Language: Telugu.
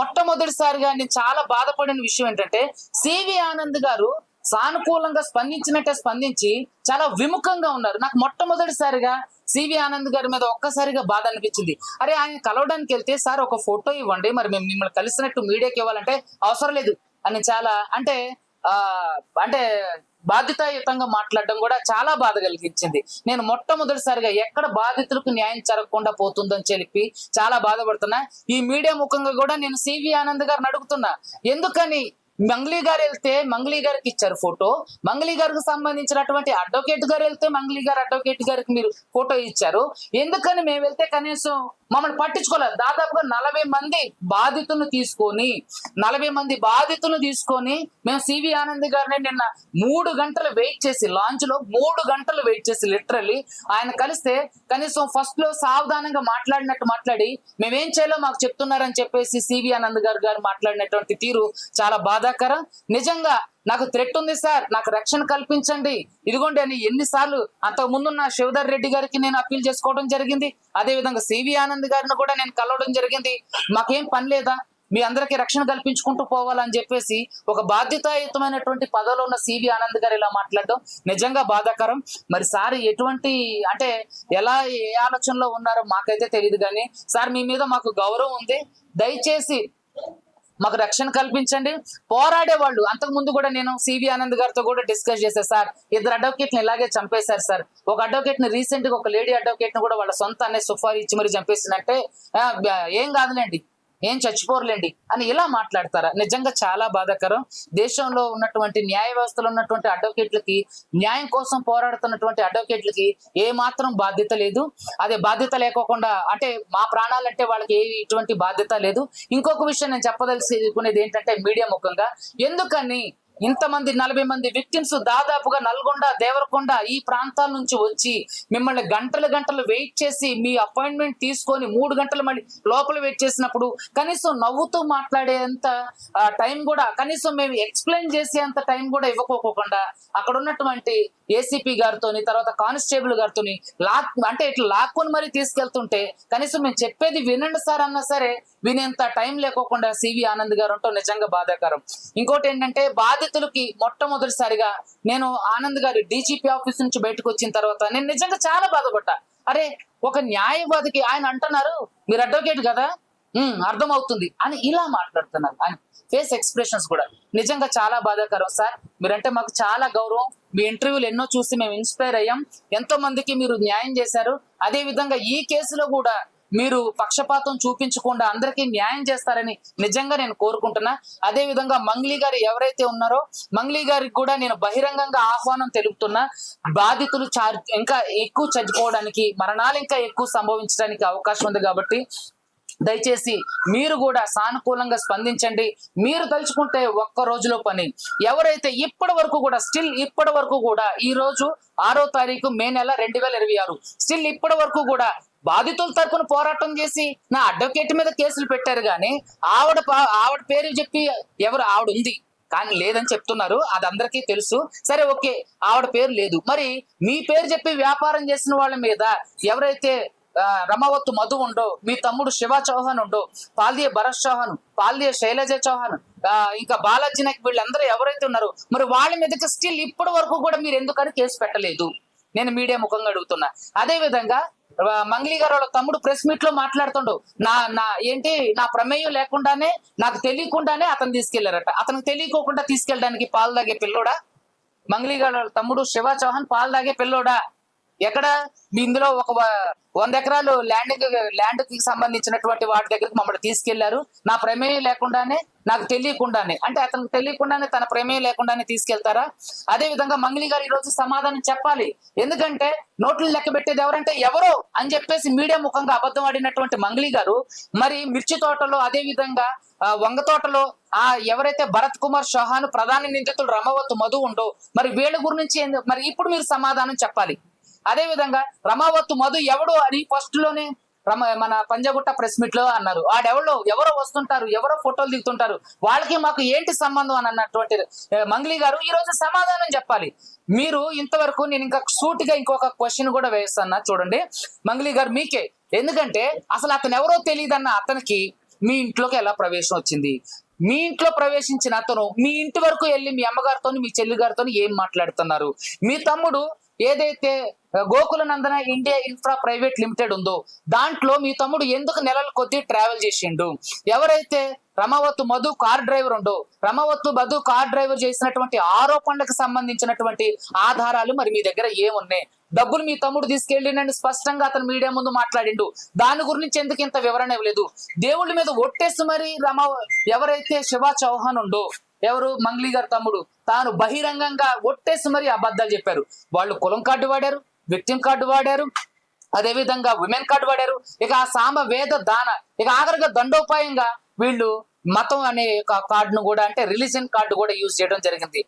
మొట్టమొదటిసారిగా నేను చాలా బాధపడిన విషయం ఏంటంటే సివి ఆనంద్ గారు సానుకూలంగా స్పందించి చాలా విముఖంగా ఉన్నారు. నాకు మొట్టమొదటిసారిగా సివి ఆనంద్ గారి మీద ఒక్కసారిగా బాధ అనిపించింది. అరే ఆయన కలవడానికి వెళ్తే సార్ ఒక ఫోటో ఇవ్వండి, మరి మేము మిమ్మల్ని కలిసినట్టు మీడియాకి ఇవ్వాలంటే అవసరం లేదు అని చాలా అంటే బాధ్యతాయుతంగా మాట్లాడడం కూడా చాలా బాధ కలిగించింది. నేను మొట్టమొదటిసారిగా ఎక్కడ బాధితులకు న్యాయం జరగకుండా పోతుందని చెప్పి చాలా బాధపడుతున్నా. ఈ మీడియా ముఖంగా కూడా నేను సివి ఆనంద్ గారిని అడుగుతున్నా, ఎందుకని మంగ్లీ గారు వెళ్తే మంగ్లీ గారికి ఇచ్చారు ఫోటో, మంగ్లీ గారికి సంబంధించినటువంటి అడ్వకేట్ గారు వెళ్తే మంగ్లీ గారు అడ్వకేట్ గారికి మీరు ఫోటో ఇచ్చారు, ఎందుకని మేము వెళ్తే కనీసం మమ్మల్ని పట్టించుకోలేదు? దాదాపుగా 40 మంది బాధితులను తీసుకొని మేము సివి ఆనంద్ గారిని నిన్న 3 గంటలు వెయిట్ చేసి, లాంచ్ లో 3 గంటలు వెయిట్ చేసి లిటరల్లీ ఆయన కలిస్తే కనీసం ఫస్ట్ లో సావధానంగా మాట్లాడి మేమేం చేయాలో మాకు చెప్తున్నారని చెప్పేసి సివి ఆనంద్ గారు మాట్లాడినటువంటి తీరు చాలా బాధాకరం. నిజంగా నాకు థ్రెట్ ఉంది సార్, నాకు రక్షణ కల్పించండి, ఇదిగోండి అని ఎన్నిసార్లు అంతకు ముందున్న శివధర్ రెడ్డి గారికి నేను అప్పీల్ చేసుకోవడం జరిగింది. అదే విధంగా సివి ఆనంద్ గారిని కూడా నేను కలవడం జరిగింది. మాకేం పని లేదా, మీ అందరికీ రక్షణ కల్పించుకుంటూ పోవాలని చెప్పేసి ఒక బాధ్యతాయుతమైనటువంటి పదవిలో ఉన్న సివి ఆనంద్ గారు ఇలా మాట్లాడడం నిజంగా బాధాకరం. మరి సార్ ఎటువంటి ఎలా ఏ ఆలోచనలో ఉన్నారో మాకైతే తెలియదు, కానీ సార్ మీ మీద మాకు గౌరవం ఉంది, దయచేసి మాకు రక్షణ కల్పించండి. పోరాడే వాళ్ళు అంతకు ముందు కూడా నేను సివి ఆనంద్ గారితో కూడా డిస్కస్ చేశాను సార్, 2 అడ్వకేట్ ని ఇలాగే చంపేశారు సార్, ఒక అడ్వకేట్ ని రీసెంట్ గా ఒక లేడీ అడ్వకేట్ ని కూడా వాళ్ళ సొంత అనే సుఫారీ ఇచ్చి మరి చంపేసినట్టే, ఏం కాదులేండి, ఏం చచ్చిపోరులేండి అని ఇలా మాట్లాడతారా? నిజంగా చాలా బాధాకరం. దేశంలో ఉన్నటువంటి న్యాయ వ్యవస్థలో ఉన్నటువంటి అడ్వకేట్లకి, న్యాయం కోసం పోరాడుతున్నటువంటి అడ్వకేట్లకి ఏ మాత్రం బాధ్యత లేదు. అదే బాధ్యత లేకోకుండా మా ప్రాణాలంటే వాళ్ళకి ఎటువంటి బాధ్యత లేదు. ఇంకొక విషయం నేను చెప్పదలుచుకునేది ఏంటంటే మీడియా ముఖంగా, ఎందుకని ఇంతమంది 40 మంది విక్టిమ్స్ దాదాపుగా నల్గొండ, దేవరకొండ ఈ ప్రాంతాల నుంచి వచ్చి మిమ్మల్ని గంటలు వెయిట్ చేసి మీ అపాయింట్మెంట్ తీసుకొని 3 గంటలు మళ్ళీ లోపల వెయిట్ చేసినప్పుడు కనీసం నవ్వుతూ మాట్లాడేంత టైం కూడా, కనీసం మేము ఎక్స్ప్లెయిన్ చేసేంత టైం కూడా ఇవ్వకోకుండా అక్కడ ఉన్నటువంటి ఏసీపీ గారితోని, తర్వాత కానిస్టేబుల్ గారితోని ఇట్లా లాక్కొని మరీ తీసుకెళ్తుంటే కనీసం మేము చెప్పేది వినండి సార్ అన్నా సరే వినేంత టైం లేకోకుండా సివి ఆనంద్ గారు ఉంటూ నిజంగా బాధాకరం. ఇంకోటి ఏంటంటే బాధితులకి మొట్టమొదటిసారిగా నేను ఆనంద్ గారి డీజీపీ ఆఫీస్ నుంచి బయటకు వచ్చిన తర్వాత నేను నిజంగా చాలా బాధపడ్డా. అరే ఒక న్యాయవాదికి ఆయన అంటున్నారు మీరు అడ్వకేట్ కదా, అర్థమవుతుంది అని ఇలా మాట్లాడుతున్నారు. ఆయన ఫేస్ ఎక్స్ప్రెషన్స్ కూడా నిజంగా చాలా బాధాకరం సార్. మీరంటే మాకు చాలా గౌరవం, మీ ఇంటర్వ్యూలు ఎన్నో చూసి మేము ఇన్స్పైర్ అయ్యాం, ఎంతో మందికి మీరు న్యాయం చేశారు. అదే విధంగా ఈ కేసులో కూడా మీరు పక్షపాతం చూపించకుండా అందరికీ న్యాయం చేస్తారని నిజంగా నేను కోరుకుంటున్నా. అదే విధంగా మంగ్లీ గారు ఎవరైతే ఉన్నారో మంగ్లీ గారికి కూడా నేను బహిరంగంగా ఆహ్వానం తెలుపుతున్నా. బాధితులు ఇంకా ఎక్కువ చచ్చిపోవడానికి, మరణాలు ఇంకా ఎక్కువ సంభవించడానికి అవకాశం ఉంది కాబట్టి దయచేసి మీరు కూడా సానుకూలంగా స్పందించండి. మీరు తలుచుకుంటే ఒక్క రోజులో పని. ఎవరైతే ఇప్పటి వరకు కూడా ఈ రోజు 6వ తారీఖు మే నెల 2026 స్టిల్ ఇప్పటి వరకు కూడా బాధితుల తరపున పోరాటం చేసి నా అడ్వకేట్ మీద కేసులు పెట్టారు, కానీ ఆవిడ పేరు చెప్పి ఆవిడ ఉంది కానీ లేదని చెప్తున్నారు. అది అందరికీ తెలుసు. సరే ఓకే, ఆవిడ పేరు లేదు, మరి మీ పేరు చెప్పి వ్యాపారం చేసిన వాళ్ళ మీద ఎవరైతే రమావత్ మధు ఉండో, మీ తమ్ముడు శివ చౌహాన్ ఉండో, పాల్దియ భరత్ చౌహాన్, పాల్దియ శైలజ చౌహాన్, ఇంకా బాలాజీ నాయక్, వీళ్ళందరూ ఎవరైతే ఉన్నారో మరి వాళ్ళ మీదకి స్టిల్ ఇప్పటి వరకు కూడా మీరు ఎందుకని కేసు పెట్టలేదు? నేను మీడియా ముఖంగా అడుగుతున్నా. అదే విధంగా మంగ్లీ గారు వాళ్ళ తమ్ముడు ప్రెస్ మీట్ లో మాట్లాడుతుండు, నా ప్రమేయం లేకుండానే, నాకు తెలియకుండానే అతను తీసుకెళ్లారట. అతనికి తెలియకోకుండా తీసుకెళ్ళడానికి పాలు తాగే పిల్లోడా? మంగ్లీ గారు వాళ్ళ తమ్ముడు శివ చౌహాన్ పాలు తాగే పిల్లోడా? ఎక్కడ ఇందులో ఒక 100 ఎకరాలు ల్యాండ్ కి సంబంధించినటువంటి వాటి దగ్గరికి మమ్మల్ని తీసుకెళ్లారు, నా ప్రమేయం లేకుండానే, నాకు తెలియకుండానే. అతనికి తెలియకుండానే, తన ప్రమేయం లేకుండానే తీసుకెళ్తారా? అదే విధంగా మంగ్లీ గారు ఈ రోజు సమాధానం చెప్పాలి. ఎందుకంటే నోట్లు లెక్క పెట్టేది ఎవరంటే ఎవరో అని చెప్పేసి మీడియా ముఖంగా అబద్ధం ఆడినటువంటి మంగ్లీ గారు మరి మిర్చి తోటలో, అదే విధంగా వంగ తోటలో ఎవరైతే భరత్ కుమార్ చౌహాన్, ప్రధాన నిందితుడు రమావత్ మధు ఉండో, మరి వీళ్ళ గురించి మరి ఇప్పుడు మీరు సమాధానం చెప్పాలి. అదే విధంగా రమావత్ మధు ఎవడు అని ఫస్ట్ లోనే మన పంజాగుట్ట ప్రెస్ మీట్ లో అన్నారు. ఎవరో వస్తుంటారు, ఎవరో ఫోటోలు దిగుతుంటారు, వాళ్ళకి మాకు ఏంటి సంబంధం అని అన్నటువంటి మంగ్లీ గారు ఈ రోజు సమాధానం చెప్పాలి. మీరు ఇంతవరకు నేను ఇంకా సూటిగా ఇంకొక క్వశ్చన్ కూడా వేస్తున్నా చూడండి మంగ్లీ గారు మీకే. ఎందుకంటే అసలు అతను ఎవరో తెలియదన్న అతనికి మీ ఇంట్లోకి ఎలా ప్రవేశం వచ్చింది? మీ ఇంట్లో ప్రవేశించిన అతను మీ ఇంటి వరకు వెళ్ళి మీ అమ్మగారితో మీ చెల్లి గారితో ఏం మాట్లాడుతున్నారు? మీ తమ్ముడు ఏదైతే గోకుల నందన ఇండియా ఇన్ఫ్రా ప్రైవేట్ లిమిటెడ్ ఉందో దాంట్లో మీ తమ్ముడు ఎందుకు నెలల కొద్దీ ట్రావెల్ చేసిండు? ఎవరైతే రమావత్తు మధు కార్ డ్రైవర్ ఉండో రమావత్తు మధు కార్ డ్రైవర్ చేసినటువంటి ఆరోపణలకు సంబంధించినటువంటి ఆధారాలు మరి మీ దగ్గర ఏమున్నాయి? డబ్బులు మీ తమ్ముడు తీసుకెళ్ళిండని స్పష్టంగా అతను మీడియా ముందు మాట్లాడిండు. దాని గురించి ఎందుకు ఇంత వివరణ ఇవ్వలేదు? దేవుళ్ళ మీద ఒట్టేసి మరి ఎవరైతే శివ చౌహాన్ ఉండో, ఎవరు మంగ్లీ గారి తమ్ముడు, తాను బహిరంగంగా ఒట్టేసి మరి అబద్ధాలు చెప్పారు. వాళ్ళు కులం కార్డు వాడారు, విక్టిమ్ కార్డు వాడారు, అదే విధంగా ఉమెన్ కార్డు వాడారు. ఇక ఆ సామ వేద దాన, ఇక ఆఖరిగా దండోపాయంగా వీళ్ళు మతం అనే కార్డును కూడా, అంటే రిలీజియన్ కార్డు కూడా యూజ్ చేయడం జరిగింది.